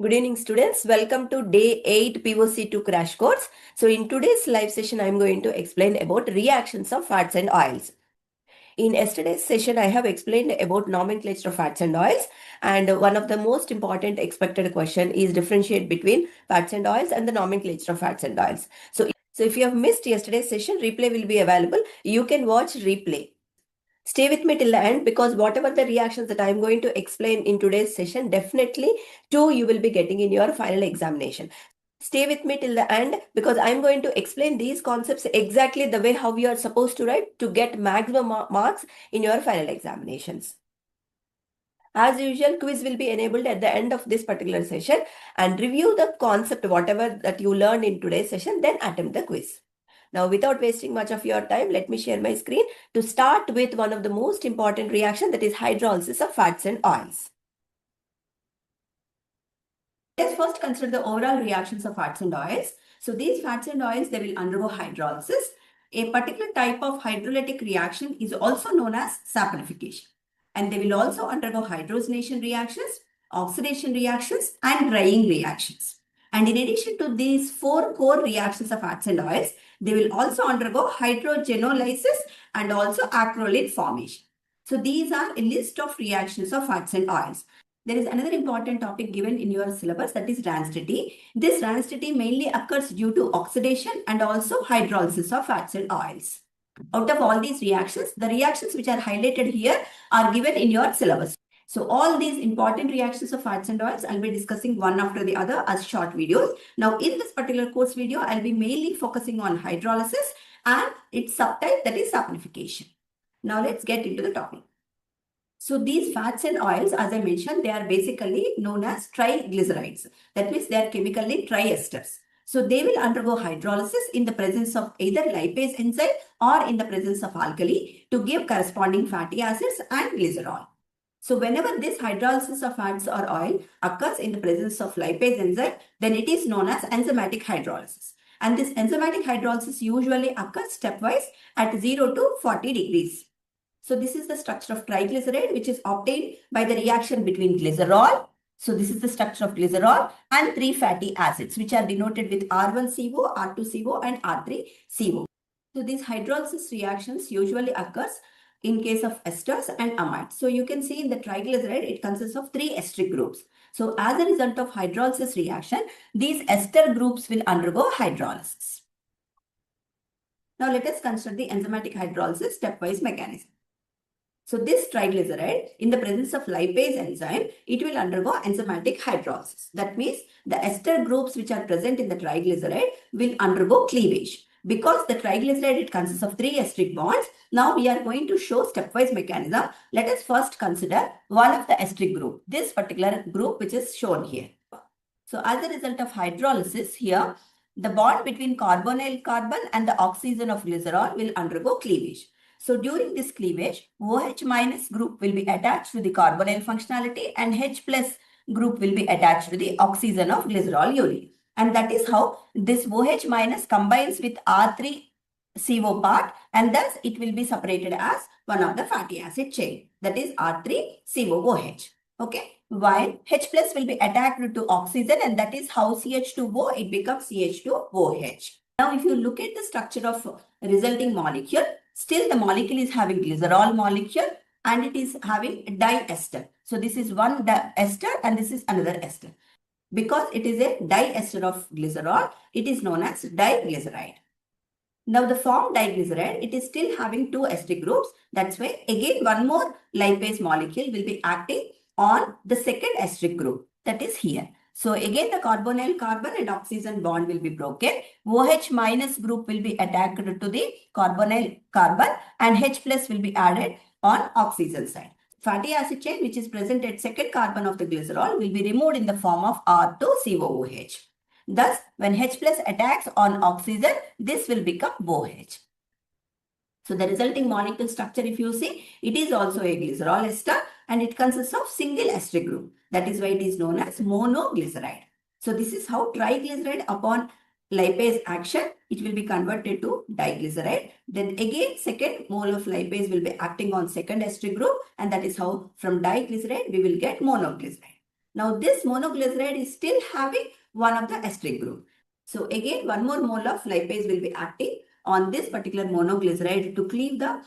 Good evening, students. Welcome to day 8 POC-II crash course. So in today's live session, I'm going to explain about reactions of fats and oils. In yesterday's session, I have explained about nomenclature of fats and oils. And one of the most important expected question is differentiate between fats and oils and the nomenclature of fats and oils. So if you have missed yesterday's session, replay will be available. You can watch replay. Stay with me till the end because whatever the reactions that I'm going to explain in today's session, definitely two you will be getting in your final examination. Stay with me till the end because I'm going to explain these concepts exactly the way how you are supposed to write to get maximum marks in your final examinations. As usual, quiz will be enabled at the end of this particular session and review the concept, whatever that you learned in today's session, then attempt the quiz. Now, without wasting much of your time, let me share my screen to start with one of the most important reaction, that is hydrolysis of fats and oils. Let's first consider the overall reactions of fats and oils. So these fats and oils, they will undergo hydrolysis. A particular type of hydrolytic reaction is also known as saponification. And they will also undergo hydrogenation reactions, oxidation reactions, and drying reactions. And in addition to these four core reactions of fats and oils, they will also undergo hydrogenolysis and also acrolein formation. So these are a list of reactions of fats and oils. There is another important topic given in your syllabus, that is rancidity. This rancidity mainly occurs due to oxidation and also hydrolysis of fats and oils. Out of all these reactions, the reactions which are highlighted here are given in your syllabus. So all these important reactions of fats and oils, I'll be discussing one after the other as short videos. Now in this particular course video, I'll be mainly focusing on hydrolysis and its subtype, that is saponification. Now let's get into the topic. So these fats and oils, as I mentioned, they are basically known as triglycerides. That means they are chemically triesters. So they will undergo hydrolysis in the presence of either lipase enzyme or in the presence of alkali to give corresponding fatty acids and glycerol. So whenever this hydrolysis of fats or oil occurs in the presence of lipase enzyme, then it is known as enzymatic hydrolysis. And this enzymatic hydrolysis usually occurs stepwise at 0 to 40 degrees. So this is the structure of triglyceride, which is obtained by the reaction between glycerol. So this is the structure of glycerol and three fatty acids, which are denoted with R1CO, R2CO, and R3CO. So these hydrolysis reactions usually occurs in case of esters and amides. So you can see in the triglyceride, it consists of three ester groups. So as a result of hydrolysis reaction, these ester groups will undergo hydrolysis. Now let us consider the enzymatic hydrolysis stepwise mechanism. So this triglyceride, in the presence of lipase enzyme, it will undergo enzymatic hydrolysis. That means the ester groups which are present in the triglyceride will undergo cleavage. Because the triglyceride, it consists of three ester bonds, now we are going to show stepwise mechanism. Let us first consider one of the ester group, this particular group which is shown here. So as a result of hydrolysis here, the bond between carbonyl carbon and the oxygen of glycerol will undergo cleavage. So during this cleavage, OH minus group will be attached to the carbonyl functionality and H plus group will be attached to the oxygen of glycerol urine. And that is how this OH minus combines with R3CO part, and thus it will be separated as one of the fatty acid chain, that is R3COOH. Okay, while H plus will be attached to oxygen, and that is how CH2O, it becomes CH2OH. Now if you look at the structure of resulting molecule, still the molecule is having glycerol molecule and it is having diester. So this is one ester and this is another ester. Because it is a diester of glycerol, it is known as diglyceride. Now the form diglyceride, it is still having two ester groups. That's why again one more lipase molecule will be acting on the second ester group, that is here. So again the carbonyl carbon and oxygen bond will be broken. OH minus group will be attached to the carbonyl carbon and H plus will be added on oxygen side. Fatty acid chain which is present at second carbon of the glycerol will be removed in the form of R2COOH. Thus, when H plus attacks on oxygen, this will become OH. So the resulting molecule structure, if you see, it is also a glycerol ester and it consists of single ester group. That is why it is known as monoglyceride. So this is how triglyceride upon lipase action, it will be converted to diglyceride. Then again, second mole of lipase will be acting on second ester group, and that is how from diglyceride we will get monoglyceride. Now this monoglyceride is still having one of the ester group. So again, one more mole of lipase will be acting on this particular monoglyceride to cleave the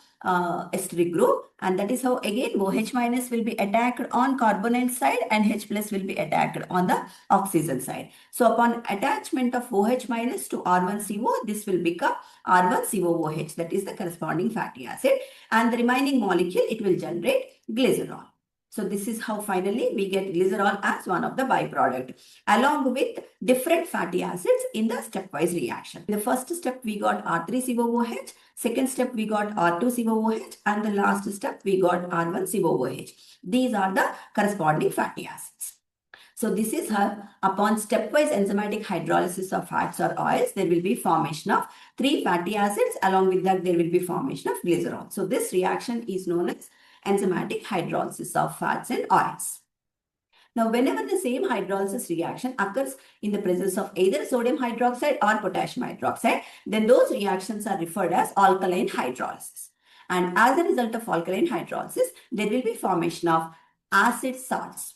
ester group, and that is how again OH minus will be attacked on carbonyl side and H plus will be attacked on the oxygen side. So upon attachment of OH minus to R1CO, this will become R1COOH, that is the corresponding fatty acid, and the remaining molecule it will generate glycerol. So this is how finally we get glycerol as one of the byproduct, along with different fatty acids in the stepwise reaction. In the first step, we got R3COOH. Second step, we got R2COOH. And the last step, we got R1COOH. These are the corresponding fatty acids. So this is how upon stepwise enzymatic hydrolysis of fats or oils, there will be formation of 3 fatty acids. Along with that, there will be formation of glycerol. So this reaction is known as enzymatic hydrolysis of fats and oils. Now, whenever the same hydrolysis reaction occurs in the presence of either sodium hydroxide or potassium hydroxide, then those reactions are referred as alkaline hydrolysis. And as a result of alkaline hydrolysis, there will be formation of acid salts.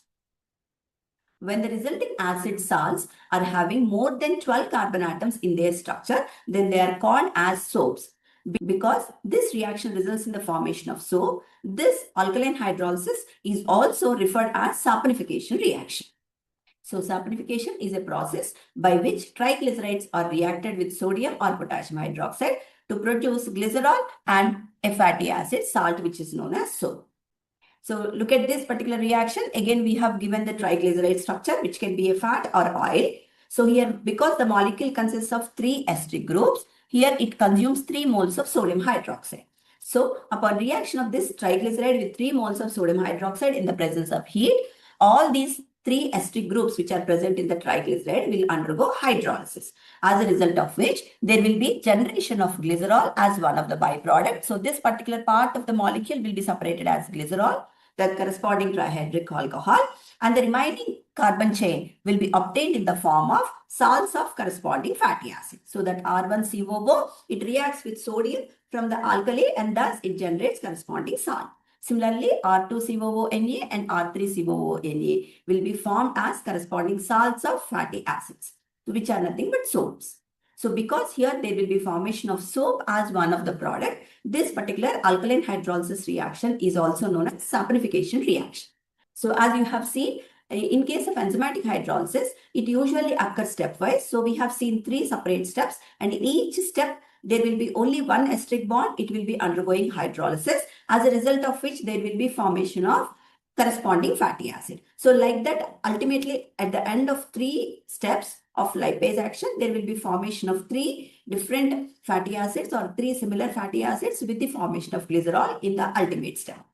When the resulting acid salts are having more than 12 carbon atoms in their structure, then they are called as soaps. Because this reaction results in the formation of soap, this alkaline hydrolysis is also referred as saponification reaction. So saponification is a process by which triglycerides are reacted with sodium or potassium hydroxide to produce glycerol and a fatty acid salt, which is known as soap. So look at this particular reaction. Again, we have given the triglyceride structure, which can be a fat or oil. So here, because the molecule consists of 3 ester groups, here it consumes 3 moles of sodium hydroxide. So upon reaction of this triglyceride with 3 moles of sodium hydroxide in the presence of heat, all these 3 ester groups which are present in the triglyceride will undergo hydrolysis, as a result of which there will be generation of glycerol as one of the byproducts. So this particular part of the molecule will be separated as glycerol, the corresponding trihydric alcohol, and the remaining carbon chain will be obtained in the form of salts of corresponding fatty acid. So that R1COO, it reacts with sodium from the alkali and thus it generates corresponding salt. Similarly, R2COONA and R3COONA will be formed as corresponding salts of fatty acids, which are nothing but soaps. So because here there will be formation of soap as one of the product, this particular alkaline hydrolysis reaction is also known as saponification reaction. So as you have seen, in case of enzymatic hydrolysis, it usually occurs stepwise. So we have seen 3 separate steps, and in each step there will be only one ester bond. It will be undergoing hydrolysis, as a result of which there will be formation of corresponding fatty acid. So like that, ultimately at the end of 3 steps of lipase action, there will be formation of 3 different fatty acids or 3 similar fatty acids with the formation of glycerol in the ultimate step.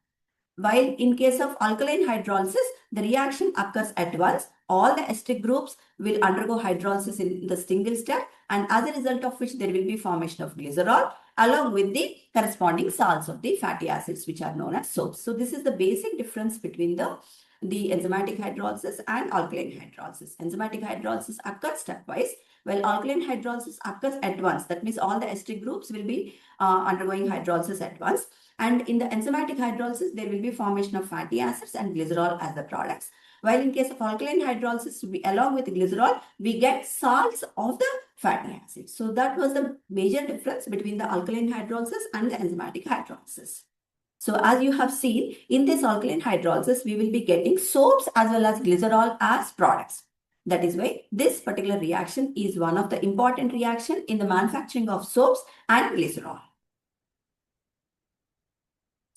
While in case of alkaline hydrolysis, the reaction occurs at once. All the ester groups will undergo hydrolysis in the single step, and as a result of which there will be formation of glycerol along with the corresponding salts of the fatty acids, which are known as soaps. So this is the basic difference between the enzymatic hydrolysis and alkaline hydrolysis. Enzymatic hydrolysis occurs stepwise, while alkaline hydrolysis occurs at once. That means all the ester groups will be undergoing hydrolysis at once. And in the enzymatic hydrolysis, there will be formation of fatty acids and glycerol as the products. While in case of alkaline hydrolysis, along with glycerol, we get salts of the fatty acids. So that was the major difference between the alkaline hydrolysis and the enzymatic hydrolysis. So as you have seen, in this alkaline hydrolysis, we will be getting soaps as well as glycerol as products. That is why this particular reaction is one of the important reactions in the manufacturing of soaps and glycerol.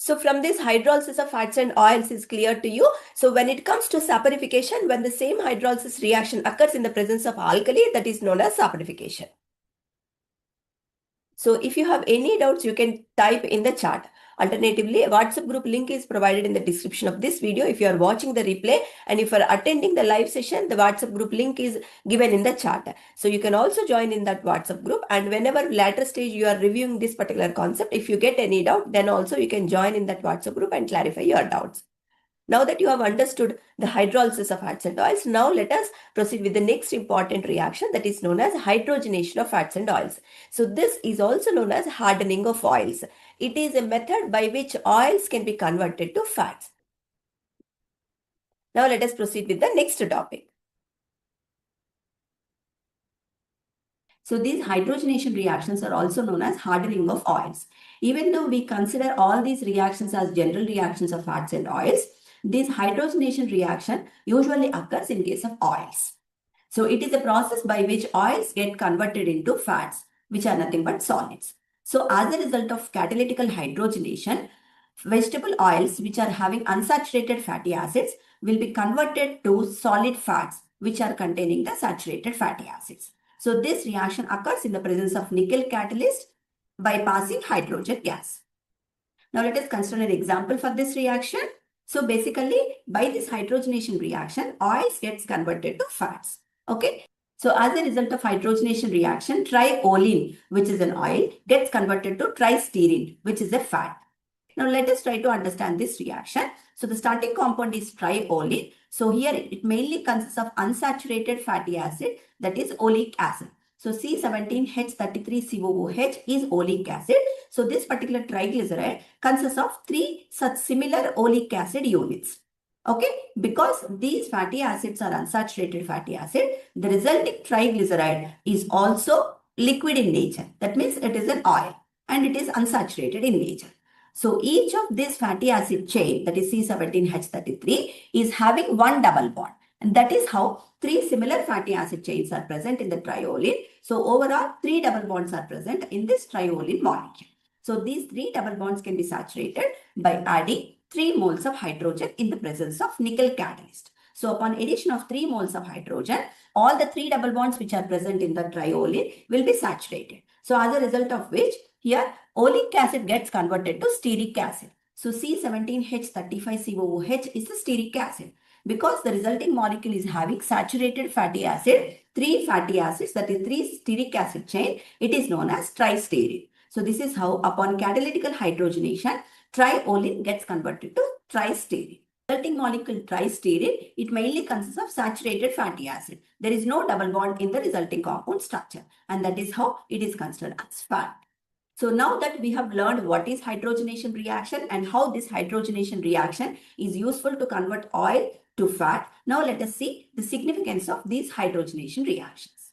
So from this, hydrolysis of fats and oils is clear to you. So when it comes to saponification, when the same hydrolysis reaction occurs in the presence of alkali, that is known as saponification. So if you have any doubts, you can type in the chat. Alternatively, a WhatsApp group link is provided in the description of this video if you are watching the replay, and if you are attending the live session, the WhatsApp group link is given in the chat. So you can also join in that WhatsApp group, and whenever later stage you are reviewing this particular concept, if you get any doubt, then also you can join in that WhatsApp group and clarify your doubts. Now that you have understood the hydrolysis of fats and oils, now let us proceed with the next important reaction, that is known as hydrogenation of fats and oils. So this is also known as hardening of oils. It is a method by which oils can be converted to fats. Now let us proceed with the next topic. So these hydrogenation reactions are also known as hardening of oils. Even though we consider all these reactions as general reactions of fats and oils, this hydrogenation reaction usually occurs in case of oils. So it is a process by which oils get converted into fats, which are nothing but solids. So as a result of catalytical hydrogenation, vegetable oils which are having unsaturated fatty acids will be converted to solid fats, which are containing the saturated fatty acids. So this reaction occurs in the presence of nickel catalyst by passing hydrogen gas. Now let us consider an example for this reaction. So basically by this hydrogenation reaction, oils gets converted to fats. Okay. So as a result of hydrogenation reaction, triolene, which is an oil, gets converted to tristearine, which is a fat. Now let us try to understand this reaction. So the starting compound is triolene. So here it mainly consists of unsaturated fatty acid, that is oleic acid. So C17H33COOH is oleic acid. So this particular triglyceride consists of 3 such similar oleic acid units. Okay, because these fatty acids are unsaturated fatty acid, the resulting triglyceride is also liquid in nature. That means it is an oil and it is unsaturated in nature. So each of this fatty acid chain, that is C17H33, is having one double bond. And that is how 3 similar fatty acid chains are present in the triolene. So overall, 3 double bonds are present in this triolene molecule. So these 3 double bonds can be saturated by adding 3 moles of hydrogen in the presence of nickel catalyst. So upon addition of 3 moles of hydrogen, all the 3 double bonds which are present in the triolene will be saturated. So as a result of which, here oleic acid gets converted to stearic acid. So C17H35COOH is the stearic acid. Because the resulting molecule is having saturated fatty acid, 3 fatty acids, that is 3 stearic acid chain, it is known as tristearine. So this is how upon catalytical hydrogenation, triolene gets converted to tristearine. Resulting molecule tristearine, it mainly consists of saturated fatty acid. There is no double bond in the resulting compound structure, and that is how it is considered as fat. So now that we have learned what is hydrogenation reaction and how this hydrogenation reaction is useful to convert oil to fat, now let us see the significance of these hydrogenation reactions.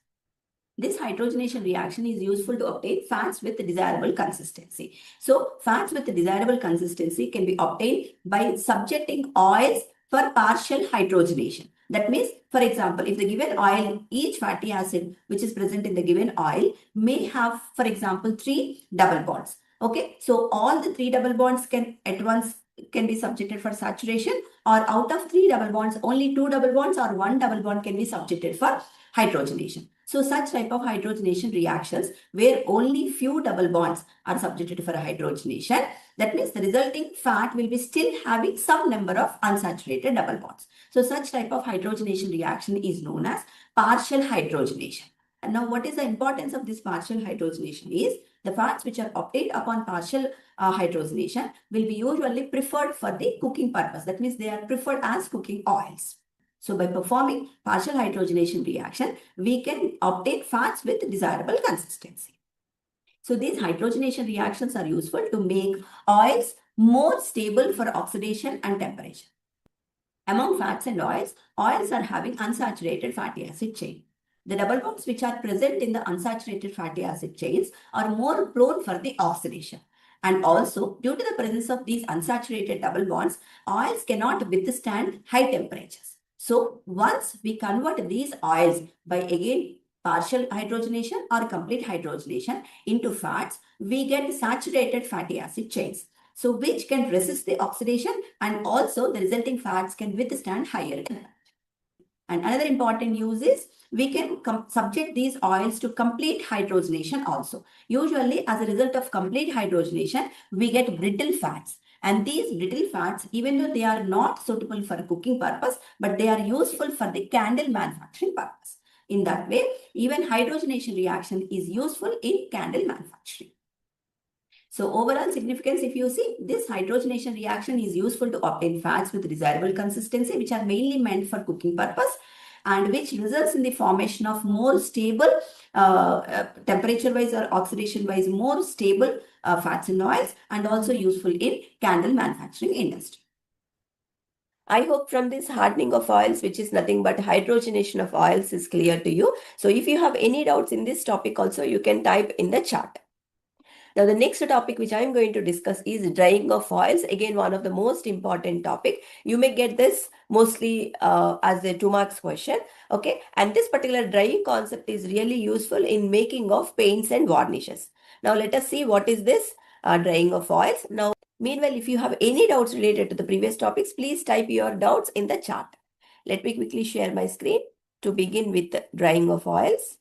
This hydrogenation reaction is useful to obtain fats with desirable consistency. So fats with desirable consistency can be obtained by subjecting oils for partial hydrogenation. That means, for example, if the given oil, each fatty acid which is present in the given oil may have, for example, 3 double bonds. Okay, so all the 3 double bonds can at once can be subjected for saturation, or out of 3 double bonds, only 2 double bonds or 1 double bond can be subjected for hydrogenation. So such type of hydrogenation reactions where only few double bonds are subjected for hydrogenation, that means the resulting fat will be still having some number of unsaturated double bonds. So such type of hydrogenation reaction is known as partial hydrogenation. And now what is the importance of this partial hydrogenation is the fats which are obtained upon partial hydrogenation will be usually preferred for the cooking purpose. That means they are preferred as cooking oils. So by performing partial hydrogenation reaction, we can obtain fats with desirable consistency. So these hydrogenation reactions are useful to make oils more stable for oxidation and temperature. Among fats and oils are having unsaturated fatty acid chain. The double bonds which are present in the unsaturated fatty acid chains are more prone for the oxidation. And also, due to the presence of these unsaturated double bonds, oils cannot withstand high temperatures. So once we convert these oils by again partial hydrogenation or complete hydrogenation into fats, we get saturated fatty acid chains. So which can resist the oxidation, and also the resulting fats can withstand higher temperature. And another important use is we can subject these oils to complete hydrogenation also. Usually as a result of complete hydrogenation, we get brittle fats. And these brittle fats, even though they are not suitable for cooking purpose, but they are useful for the candle manufacturing purpose. In that way, even hydrogenation reaction is useful in candle manufacturing. So overall significance, if you see, this hydrogenation reaction is useful to obtain fats with desirable consistency, which are mainly meant for cooking purpose, and which results in the formation of more stable, temperature-wise or oxidation-wise, more stable fats and oils, and also useful in candle manufacturing industry. I hope from this hardening of oils, which is nothing but hydrogenation of oils, is clear to you. So if you have any doubts in this topic also, you can type in the chat. Now, the next topic which I am going to discuss is drying of oils. Again, one of the most important topic. You may get this mostly as a 2 marks question. Okay. And this particular drying concept is really useful in making of paints and varnishes. Now, let us see what is this drying of oils. Now, meanwhile, if you have any doubts related to the previous topics, please type your doubts in the chat. Let me quickly share my screen to begin with drying of oils.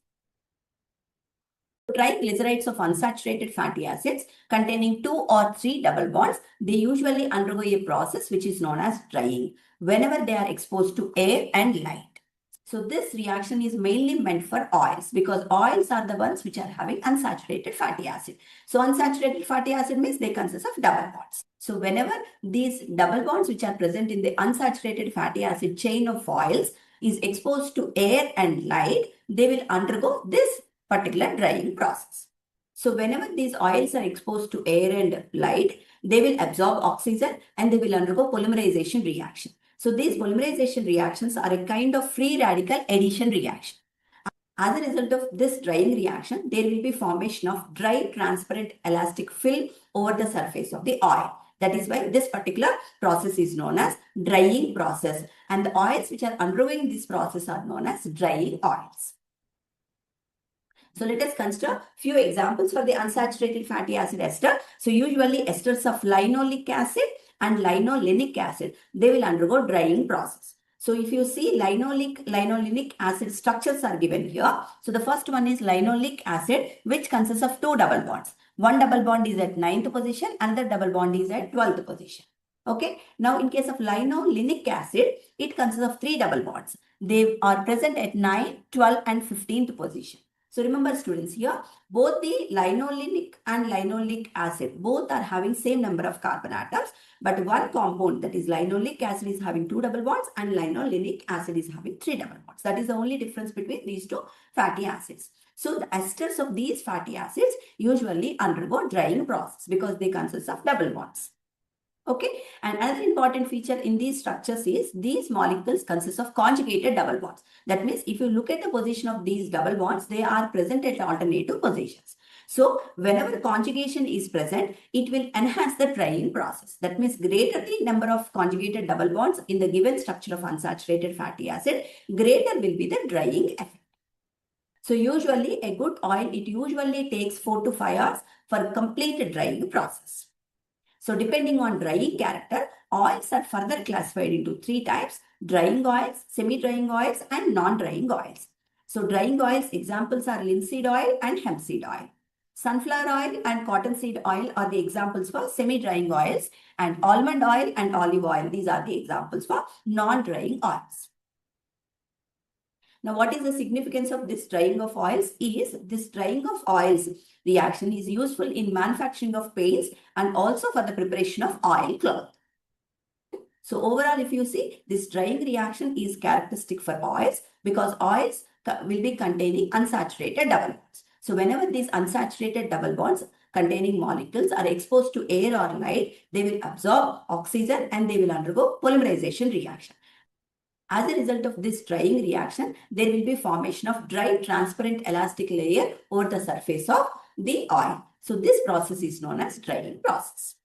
Triglycerides of unsaturated fatty acids containing 2 or 3 double bonds, they usually undergo a process which is known as drying whenever they are exposed to air and light. So this reaction is mainly meant for oils because oils are the ones which are having unsaturated fatty acid. So unsaturated fatty acid means they consist of double bonds. So whenever these double bonds which are present in the unsaturated fatty acid chain of oils is exposed to air and light, they will undergo this particular drying process. So whenever these oils are exposed to air and light, they will absorb oxygen and they will undergo polymerization reaction. So these polymerization reactions are a kind of free radical addition reaction. As a result of this drying reaction, there will be formation of dry transparent elastic film over the surface of the oil. That is why this particular process is known as drying process, and the oils which are undergoing this process are known as drying oils. So let us consider few examples for the unsaturated fatty acid ester. So usually esters of linoleic acid and linolenic acid, they will undergo drying process. So if you see linolenic acid structures are given here. So the first one is linoleic acid, which consists of 2 double bonds. One double bond is at 9th position, another double bond is at 12th position. Okay. Now in case of linolenic acid, it consists of 3 double bonds. They are present at 9, 12 and 15th position. So remember students here, both the linolenic and linoleic acid, both are having same number of carbon atoms, but one compound, that is linoleic acid, is having 2 double bonds and linolenic acid is having 3 double bonds. That is the only difference between these two fatty acids. So the esters of these fatty acids usually undergo drying process because they consist of double bonds. Okay, and another important feature in these structures is these molecules consist of conjugated double bonds. That means if you look at the position of these double bonds, they are present at alternative positions. So whenever conjugation is present, it will enhance the drying process. That means greater the number of conjugated double bonds in the given structure of unsaturated fatty acid, greater will be the drying effect. So usually a good oil, it usually takes 4 to 5 hours for complete drying process. So depending on drying character, oils are further classified into 3 types: drying oils, semi-drying oils and non-drying oils. So drying oils examples are linseed oil and hemp seed oil. Sunflower oil and cottonseed oil are the examples for semi-drying oils, and almond oil and olive oil, these are the examples for non-drying oils. Now, what is the significance of this drying of oils? Is this drying of oils reaction is useful in manufacturing of paints and also for the preparation of oil cloth. So overall, if you see, this drying reaction is characteristic for oils because oils will be containing unsaturated double bonds. So whenever these unsaturated double bonds containing molecules are exposed to air or light, they will absorb oxygen and they will undergo polymerization reaction. As a result of this drying reaction, there will be formation of dry transparent elastic layer over the surface of the oil. So this process is known as drying process.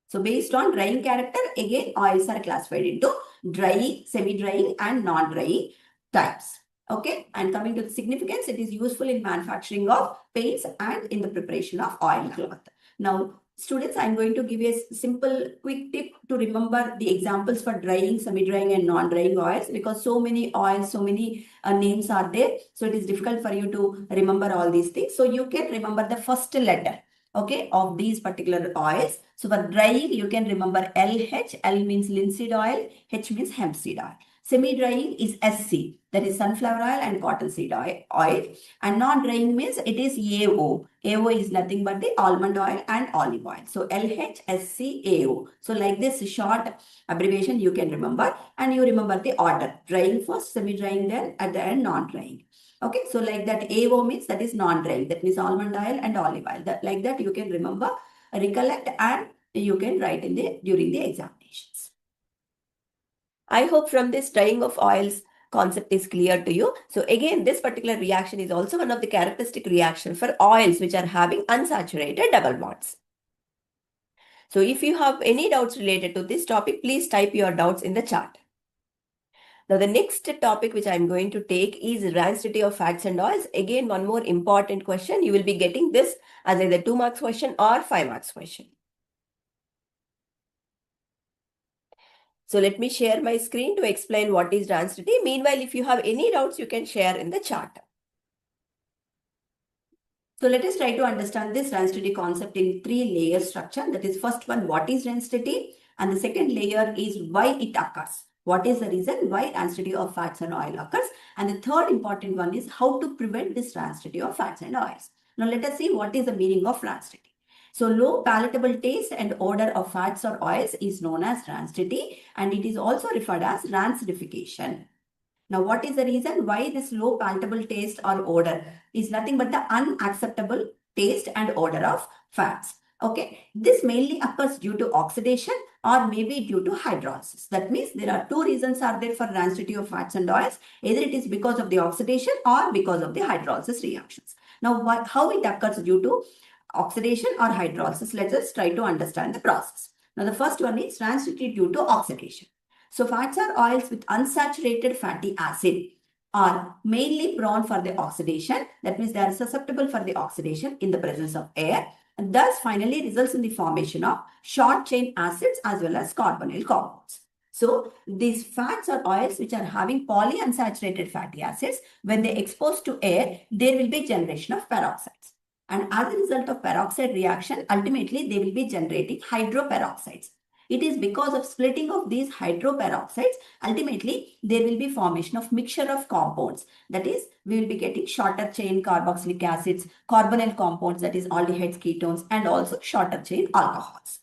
So based on drying character, again oils are classified into drying, semi-drying and non-drying types. Okay, and coming to the significance, it is useful in manufacturing of paints and in the preparation of oil cloth. Now, students, I'm going to give you a simple quick tip to remember the examples for drying, semi-drying and non-drying oils because so many oils, so many names are there. So it is difficult for you to remember all these things. So you can remember the first letter, okay, of these particular oils. So for drying, you can remember LH. L means linseed oil. H means hemp seed oil. Semi-drying is SC, that is sunflower oil and cottonseed oil. And non-drying means it is AO. AO is nothing but the almond oil and olive oil. So LHSCAO. So like this short abbreviation you can remember, and you remember the order. Drying first, semi-drying then, at the end non-drying. Okay, so like that AO means that is non-drying. That means almond oil and olive oil. Like that you can remember, recollect, and you can write in the during the examinations. I hope from this drying of oils concept is clear to you. So again, this particular reaction is also one of the characteristic reaction for oils which are having unsaturated double bonds. So if you have any doubts related to this topic, please type your doubts in the chat. Now the next topic which I am going to take is rancidity of fats and oils. Again, one more important question. You will be getting this as either 2 marks question or 5 marks question. So let me share my screen to explain what is rancidity. Meanwhile, if you have any doubts, you can share in the chat. So let us try to understand this rancidity concept in 3-layer structure. That is, first one, what is rancidity? And the second layer is why it occurs. What is the reason why rancidity of fats and oil occurs? And the third important one is how to prevent this rancidity of fats and oils. Now let us see what is the meaning of rancidity. So low palatable taste and odor of fats or oils is known as rancidity, and it is also referred as rancidification. Now, what is the reason why this low palatable taste or odor is nothing but the unacceptable taste and odor of fats? Okay, this mainly occurs due to oxidation or maybe due to hydrolysis. That means there are two reasons are there for rancidity of fats and oils. Either it is because of the oxidation or because of the hydrolysis reactions. Now, how it occurs due to oxidation or hydrolysis? Let us try to understand the process. Now, the first one is rancidity due to oxidation. So fats or oils with unsaturated fatty acid are mainly prone for the oxidation. That means they are susceptible for the oxidation in the presence of air, and thus finally results in the formation of short chain acids as well as carbonyl compounds. So these fats or oils which are having polyunsaturated fatty acids, when they expose to air, there will be generation of peroxides. And as a result of peroxide reaction, ultimately they will be generating hydroperoxides. It is because of splitting of these hydroperoxides, ultimately there will be formation of mixture of compounds. That is, we will be getting shorter chain carboxylic acids, carbonyl compounds, that is aldehydes, ketones, and also shorter chain alcohols.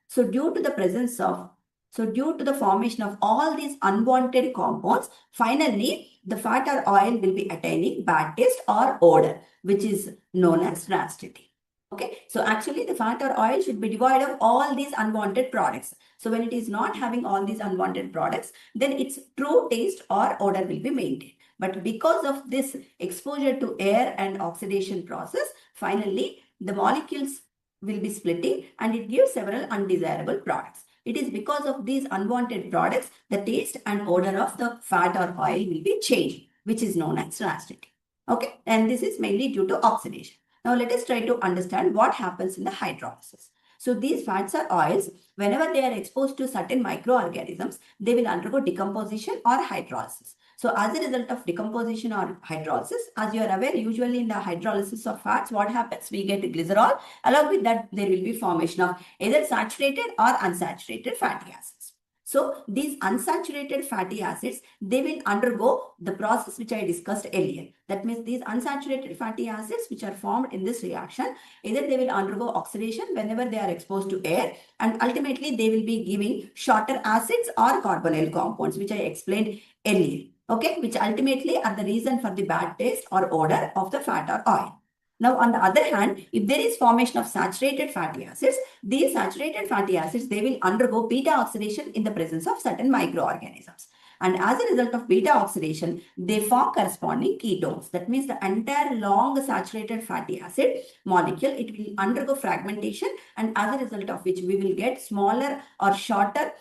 So due to the formation of all these unwanted compounds, finally the fat or oil will be attaining bad taste or odor, which is known as rancidity. Okay, so actually the fat or oil should be devoid of all these unwanted products. So when it is not having all these unwanted products, then its true taste or odor will be maintained. But because of this exposure to air and oxidation process, finally the molecules will be splitting and it gives several undesirable products. It is because of these unwanted products, the taste and odor of the fat or oil will be changed, which is known as rancidity. Okay, and this is mainly due to oxidation. Now let us try to understand what happens in the hydrolysis. So these fats or oils, whenever they are exposed to certain microorganisms, they will undergo decomposition or hydrolysis. So as a result of decomposition or hydrolysis, as you are aware, usually in the hydrolysis of fats, what happens? We get glycerol. Along with that, there will be formation of either saturated or unsaturated fatty acids. So these unsaturated fatty acids, they will undergo the process which I discussed earlier. That means these unsaturated fatty acids which are formed in this reaction, either they will undergo oxidation whenever they are exposed to air, and ultimately they will be giving shorter acids or carbonyl compounds, which I explained earlier. Okay, which ultimately are the reason for the bad taste or odor of the fat or oil. Now, on the other hand, if there is formation of saturated fatty acids, these saturated fatty acids, they will undergo beta oxidation in the presence of certain microorganisms. And as a result of beta oxidation, they form corresponding ketones. That means the entire long saturated fatty acid molecule, it will undergo fragmentation, and as a result of which we will get smaller or shorter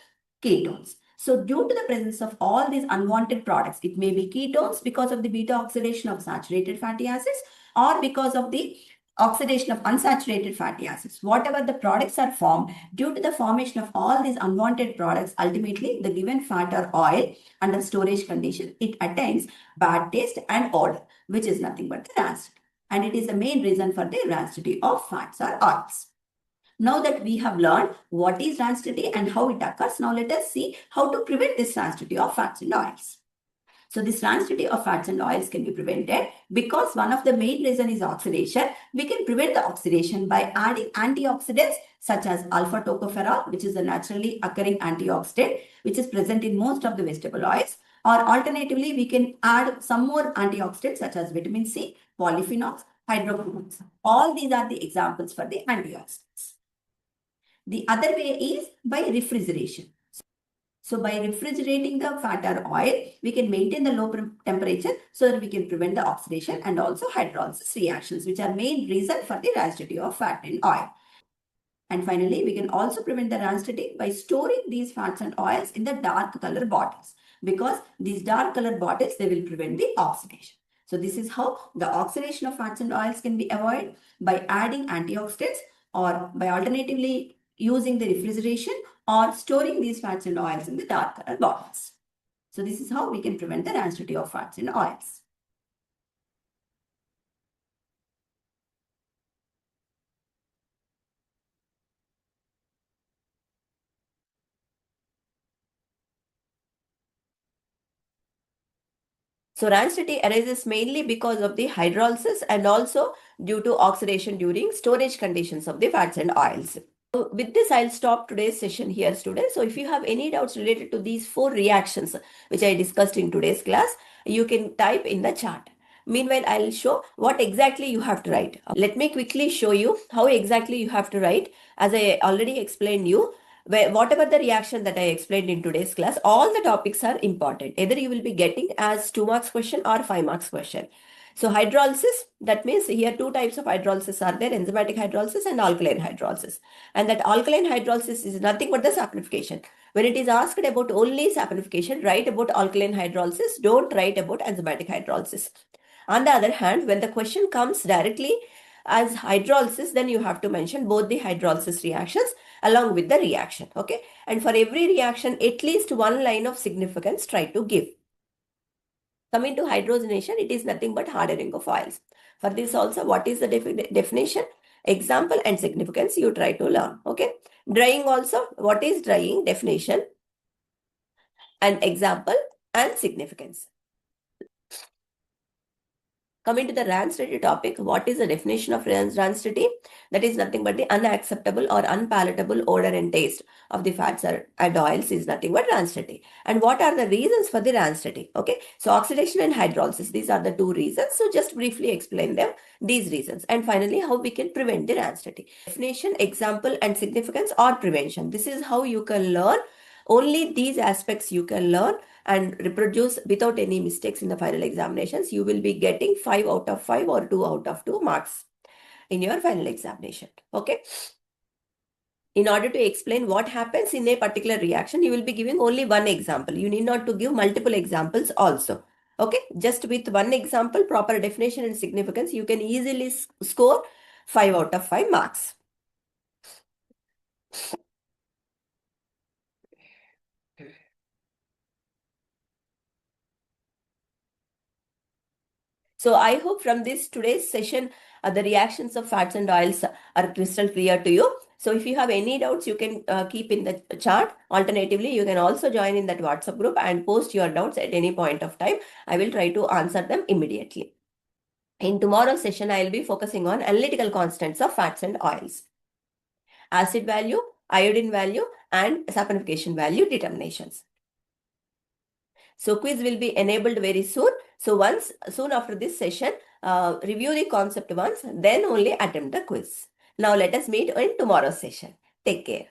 ketones. So due to the presence of all these unwanted products, it may be ketones because of the beta oxidation of saturated fatty acids, or because of the oxidation of unsaturated fatty acids. Whatever the products are formed, due to the formation of all these unwanted products, ultimately the given fat or oil under storage condition, it attains bad taste and odor, which is nothing but the rancidity. And it is the main reason for the rancidity of fats or oils. Now that we have learned what is rancidity and how it occurs, now let us see how to prevent this rancidity of fats and oils. So this rancidity of fats and oils can be prevented because one of the main reason is oxidation. We can prevent the oxidation by adding antioxidants such as alpha tocopherol, which is a naturally occurring antioxidant, which is present in most of the vegetable oils. Or alternatively, we can add some more antioxidants such as vitamin C, polyphenols, hydroquinones. All these are the examples for the antioxidants. The other way is by refrigeration. So by refrigerating the fat or oil, we can maintain the low temperature so that we can prevent the oxidation and also hydrolysis reactions, which are main reason for the rancidity of fat and oil. And finally, we can also prevent the rancidity by storing these fats and oils in the dark color bottles, because these dark color bottles, they will prevent the oxidation. So this is how the oxidation of fats and oils can be avoided by adding antioxidants, or by alternatively using the refrigeration or storing these fats and oils in the dark color bottles. So this is how we can prevent the rancidity of fats and oils. So rancidity arises mainly because of the hydrolysis and also due to oxidation during storage conditions of the fats and oils. So with this, I'll stop today's session here, students. So if you have any doubts related to these 4 reactions which I discussed in today's class, you can type in the chat. Meanwhile, I'll show what exactly you have to write. Let me quickly show you how exactly you have to write. As I already explained you, whatever the reaction that I explained in today's class, all the topics are important. Either you will be getting as 2 marks question or 5 marks question. So hydrolysis, that means here 2 types of hydrolysis are there, enzymatic hydrolysis and alkaline hydrolysis. And that alkaline hydrolysis is nothing but the saponification. When it is asked about only saponification, write about alkaline hydrolysis, don't write about enzymatic hydrolysis. On the other hand, when the question comes directly as hydrolysis, then you have to mention both the hydrolysis reactions along with the reaction. Okay. And for every reaction, at least 1 line of significance try to give. Coming to hydrogenation, it is nothing but hardening of oils. For this also, what is the definition, example and significance you try to learn. Okay. Drying also, what is drying, definition and example and significance. Coming to the rancidity topic, what is the definition of rancidity? That is nothing but the unacceptable or unpalatable odor and taste of the fats and oils is nothing but rancidity. And what are the reasons for the rancidity? Okay, so oxidation and hydrolysis, these are the 2 reasons. So just briefly explain them, these reasons. And finally, how we can prevent the rancidity. Definition, example and significance or prevention. This is how you can learn. Only these aspects you can learn and reproduce without any mistakes in the final examinations. You will be getting 5 out of 5 or 2 out of 2 marks in your final examination. Okay. In order to explain what happens in a particular reaction, you will be giving only one example. You need not to give multiple examples also. Okay. Just with one example, proper definition and significance, you can easily score 5 out of 5 marks. So I hope from this today's session, the reactions of fats and oils are crystal clear to you. So if you have any doubts, you can keep in the chat. Alternatively, you can also join in that WhatsApp group and post your doubts at any point of time. I will try to answer them immediately. In tomorrow's session, I will be focusing on analytical constants of fats and oils, acid value, iodine value, and saponification value determinations. So quiz will be enabled very soon. So soon after this session, review the concept once, then only attempt the quiz. Now let us meet in tomorrow's session. Take care.